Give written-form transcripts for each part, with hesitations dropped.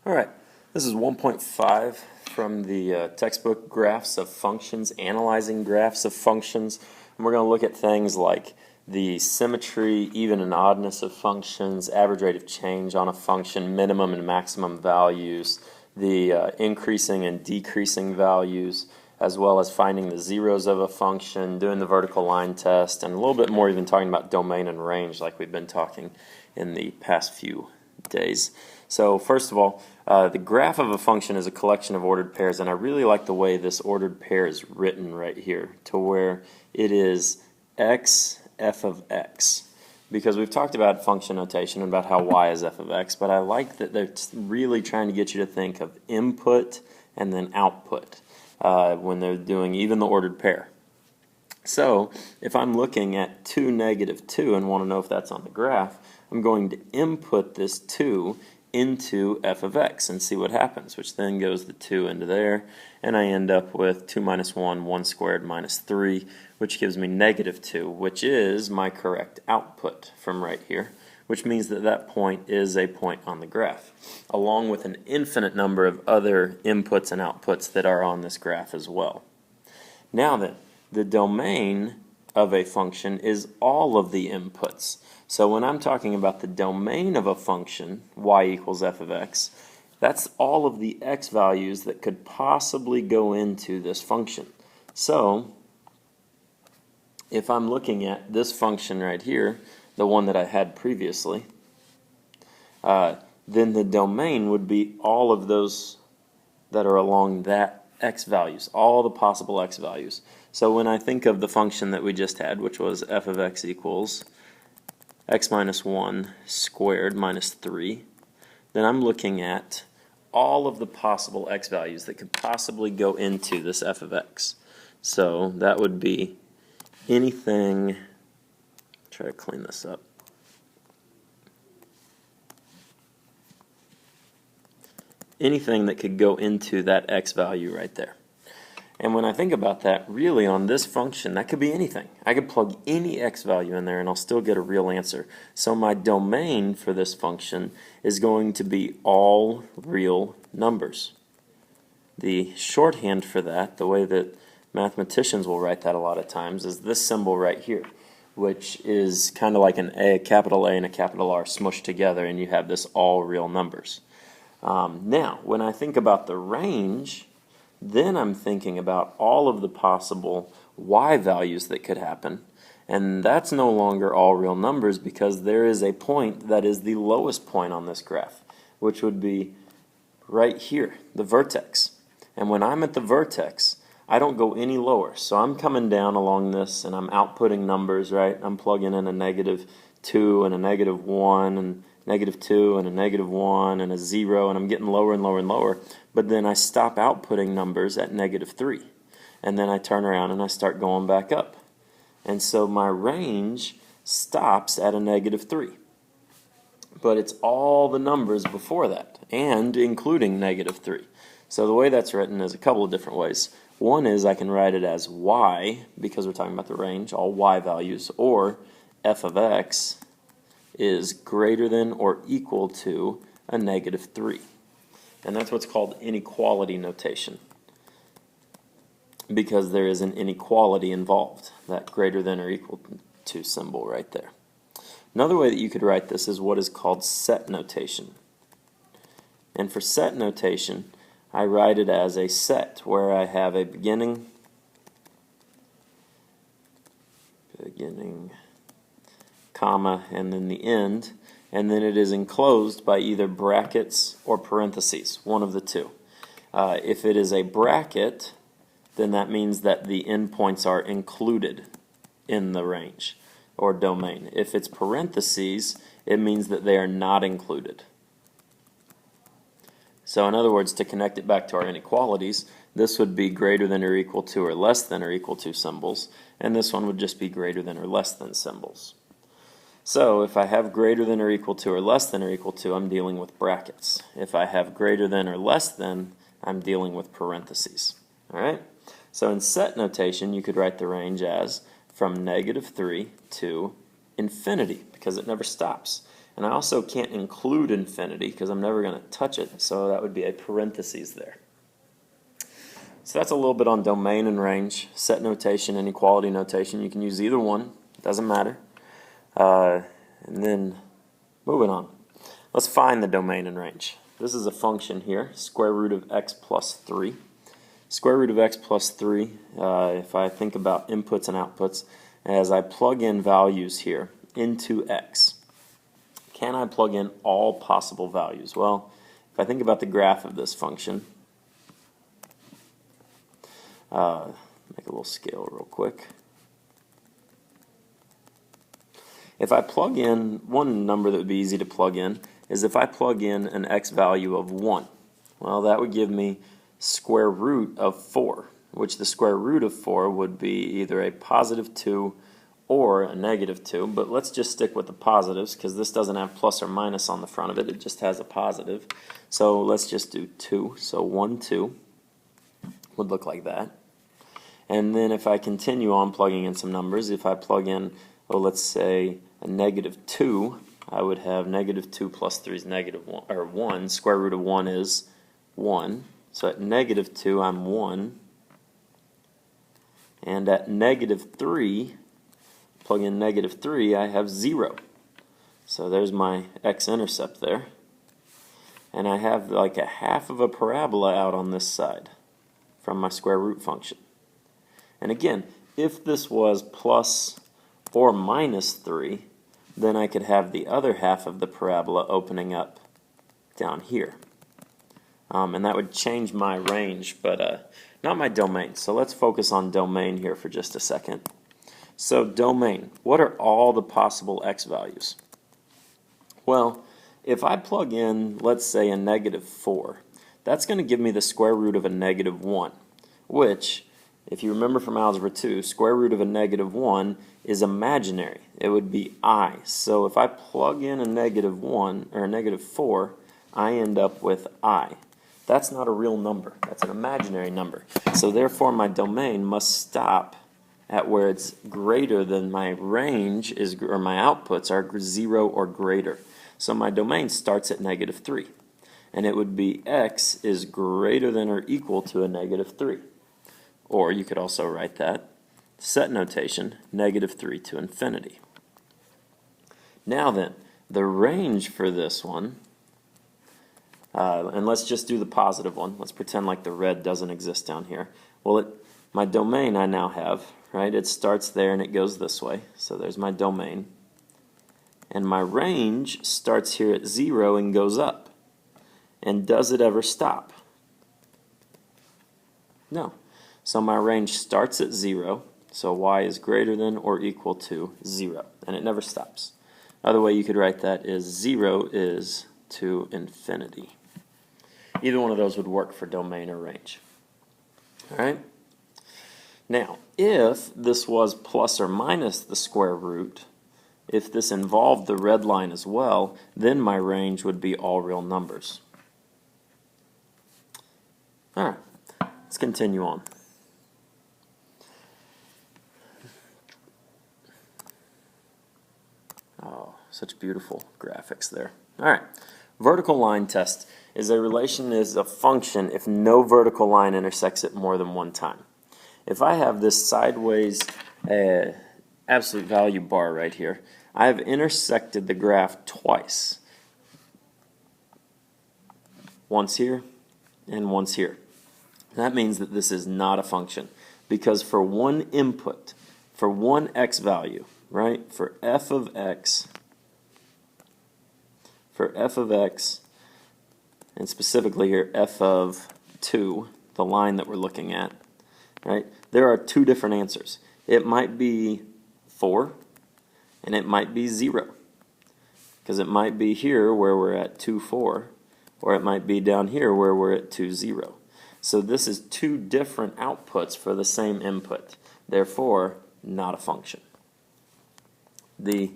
All right, this is 1.5 from the textbook Graphs of Functions, Analyzing Graphs of Functions. And we're going to look at things like the symmetry, even and oddness of functions, average rate of change on a function, minimum and maximum values, the increasing and decreasing values, as well as finding the zeros of a function, doing the vertical line test, and a little bit more even talking about domain and range like we've been talking in the past few days. So first of all, the graph of a function is a collection of ordered pairs, and I really like the way this ordered pair is written right here, to where it is x f of x. Because we've talked about function notation and about how y is f of x, but I like that they're really trying to get you to think of input and then output when they're doing even the ordered pair. So if I'm looking at 2, -2 and want to know if that's on the graph, I'm going to input this 2 into f of x and see what happens, which then goes the 2 into there, and I end up with 2 minus 1, 1 squared minus 3, which gives me -2, which is my correct output from right here, which means that that point is a point on the graph, along with an infinite number of other inputs and outputs that are on this graph as well. Now then, the domain of a function is all of the inputs. So when I'm talking about the domain of a function, y equals f of x, that's all of the x values that could possibly go into this function. So if I'm looking at this function right here, the one that I had previously, then the domain would be all of those that are along that x values, all the possible x values. So when I think of the function that we just had, which was f of x equals x minus 1 squared minus 3, then I'm looking at all of the possible x values that could possibly go into this f of x. So that would be anything, try to clean this up, anything that could go into that x value right there. And when I think about that, really on this function, that could be anything. I could plug any x value in there and I'll still get a real answer. So my domain for this function is going to be all real numbers. The shorthand for that, the way that mathematicians will write that a lot of times, is this symbol right here, which is kind of like a capital A and a capital R smushed together, and you have this all real numbers. Now, when I think about the range, then I'm thinking about all of the possible y values that could happen, and that's no longer all real numbers because there is a point that is the lowest point on this graph, which would be right here, the vertex. And when I'm at the vertex, I don't go any lower, so I'm coming down along this and I'm outputting numbers, right? I'm plugging in a -2 and a -1 and -2 and a -1 and a 0, and I'm getting lower and lower and lower, but then I stop outputting numbers at -3, and then I turn around and I start going back up. And so my range stops at a -3, but it's all the numbers before that, and including -3. So the way that's written is a couple of different ways. One is I can write it as y, because we're talking about the range, all y values, or f of x is greater than or equal to a -3. And that's what's called inequality notation, because there is an inequality involved, that greater than or equal to symbol right there. Another way that you could write this is what is called set notation. And for set notation, I write it as a set where I have a beginning, comma, and then the end, and then it is enclosed by either brackets or parentheses, one of the two. If it is a bracket, then that means that the endpoints are included in the range or domain. If it's parentheses, it means that they are not included. So in other words, to connect it back to our inequalities, this would be greater than or equal to or less than or equal to symbols, and this one would just be greater than or less than symbols. So if I have greater than or equal to or less than or equal to, I'm dealing with brackets. If I have greater than or less than, I'm dealing with parentheses. All right? So in set notation, you could write the range as from -3 to infinity, because it never stops. And I also can't include infinity because I'm never going to touch it, so that would be a parentheses there. So that's a little bit on domain and range, set notation, inequality notation. You can use either one, it doesn't matter. And then moving on. Let's find the domain and range. This is a function here, square root of x plus 3. Square root of x plus 3, if I think about inputs and outputs, as I plug in values here into x, can I plug in all possible values? Well, if I think about the graph of this function, make a little scale real quick. If I plug in, one number that would be easy to plug in is if I plug in an x value of 1. Well, that would give me square root of 4, which the square root of 4 would be either a positive 2 or a negative 2, but let's just stick with the positives because this doesn't have plus or minus on the front of it, it just has a positive. So let's just do 2, so 1, 2 would look like that. And then if I continue on plugging in some numbers, if I plug in, well, let's say a negative 2, I would have negative 2 plus 3 is negative 1, or 1. Square root of 1 is 1. So at negative 2, I'm 1. And at negative 3, plug in negative 3, I have 0. So there's my x-intercept there. And I have like a half of a parabola out on this side from my square root function. And again, if this was plus or minus 3, then I could have the other half of the parabola opening up down here. And that would change my range, but not my domain. So let's focus on domain here for just a second. So domain, what are all the possible x values? Well, if I plug in, let's say, a negative 4, that's going to give me the square root of a negative 1, which, if you remember from Algebra 2, square root of a negative 1 is imaginary. It would be I. So if I plug in a negative 1, or a negative 4, I end up with I. That's not a real number. That's an imaginary number. So therefore my domain must stop at where it's greater than my range is, or my outputs are 0 or greater. So my domain starts at negative 3. And it would be x is greater than or equal to a negative 3. Or you could also write that, set notation, negative 3 to infinity. Now then, the range for this one, and let's just do the positive one. Let's pretend like the red doesn't exist down here. Well, my domain I now have, right? It starts there and it goes this way. So there's my domain. And my range starts here at 0 and goes up. And does it ever stop? No. So my range starts at 0, so y is greater than or equal to 0, and it never stops. Another way you could write that is 0 is to infinity. Either one of those would work for domain or range. All right? Now, if this was plus or minus the square root, if this involved the red line as well, then my range would be all real numbers. All right, let's continue on. Oh, such beautiful graphics there. All right, vertical line test is a function if no vertical line intersects it more than one time. If I have this sideways absolute value bar right here, I have intersected the graph twice. Once here and once here. That means that this is not a function, because for one input, for one x value, right, for f of x, and specifically here f of 2, the line that we're looking at, right, there are two different answers. It might be 4 and it might be 0, because it might be here where we're at 2, 4, or it might be down here where we're at 2, 0. So this is two different outputs for the same input, therefore not a function. The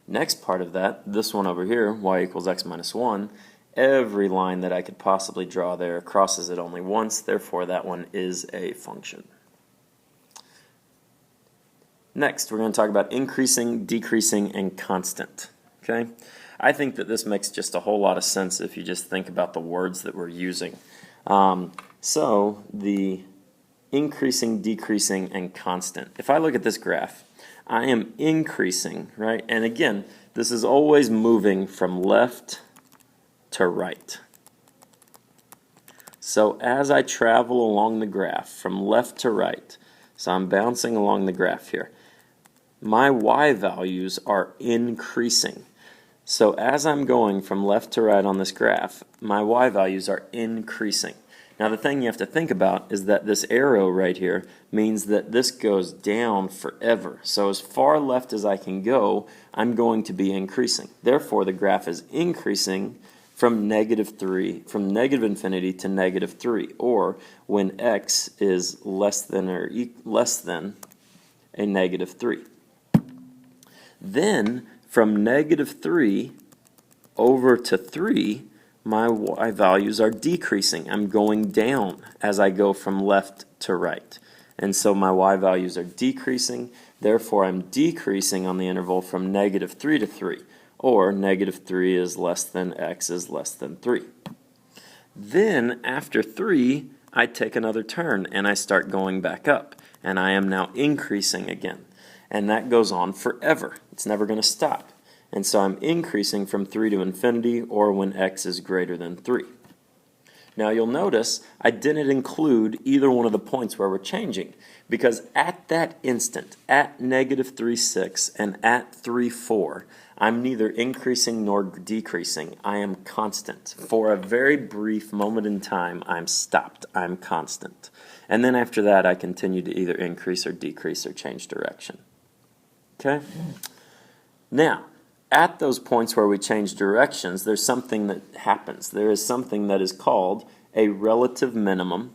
next part of that, this one over here, y equals x minus 1, every line that I could possibly draw there crosses it only once, therefore that one is a function. Next, we're going to talk about increasing, decreasing, and constant. Okay? I think that this makes just a whole lot of sense if you just think about the words that we're using. So the increasing, decreasing, and constant. If I look at this graph, I am increasing, right? And again, this is always moving from left to right. So as I travel along the graph from left to right, so I'm bouncing along the graph here, my y values are increasing. So as I'm going from left to right on this graph, my y values are increasing. Now the thing you have to think about is that this arrow right here means that this goes down forever. So as far left as I can go, I'm going to be increasing. Therefore, the graph is increasing from negative infinity to negative 3, or when x is less than a negative 3. Then from negative 3 over to 3, my y values are decreasing. I'm going down as I go from left to right. And so my y values are decreasing. Therefore, I'm decreasing on the interval from negative 3 to 3, or negative 3 is less than x is less than 3. Then, after 3, I take another turn and I start going back up. And I am now increasing again. And that goes on forever. It's never going to stop. And so I'm increasing from 3 to infinity, or when x is greater than 3. Now you'll notice I didn't include either one of the points where we're changing, because at that instant, at negative 3, 6 and at 3, 4, I'm neither increasing nor decreasing. I am constant. For a very brief moment in time, I'm stopped. I'm constant. And then after that, I continue to either increase or decrease or change direction. Okay? Now, at those points where we change directions, there's something that happens. There is something that is called a relative minimum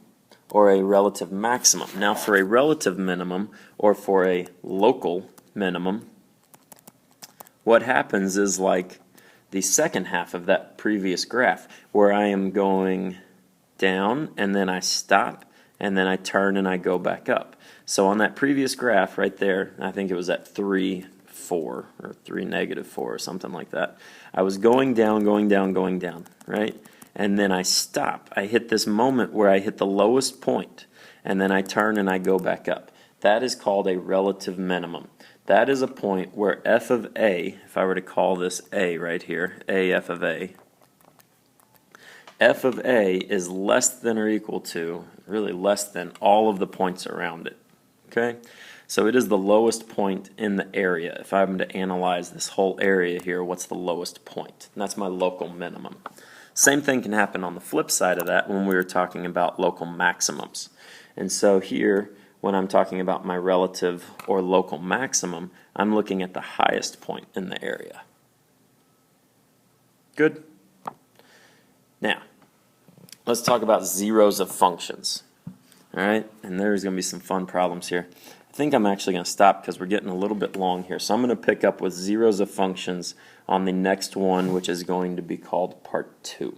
or a relative maximum. Now, for a relative minimum or for a local minimum, what happens is like the second half of that previous graph, where I am going down and then I stop and then I turn and I go back up. So on that previous graph right there, I think it was at 3, 4 or 3, negative 4 or something like that. I was going down, right? And then I stop. I hit this moment where I hit the lowest point, and then I turn and I go back up. That is called a relative minimum. That is a point where f of a, if I were to call this a right here, f of a is less than or equal to, really less than all of the points around it. Okay? So it is the lowest point in the area. If I'm to analyze this whole area here, what's the lowest point? And that's my local minimum. Same thing can happen on the flip side of that when we were talking about local maximums. And so here, when I'm talking about my relative or local maximum, I'm looking at the highest point in the area. Good? Now, let's talk about zeros of functions. All right? And there's going to be some fun problems here. I think I'm actually going to stop because we're getting a little bit long here. So I'm going to pick up with zeros of functions on the next one, which is going to be called part 2.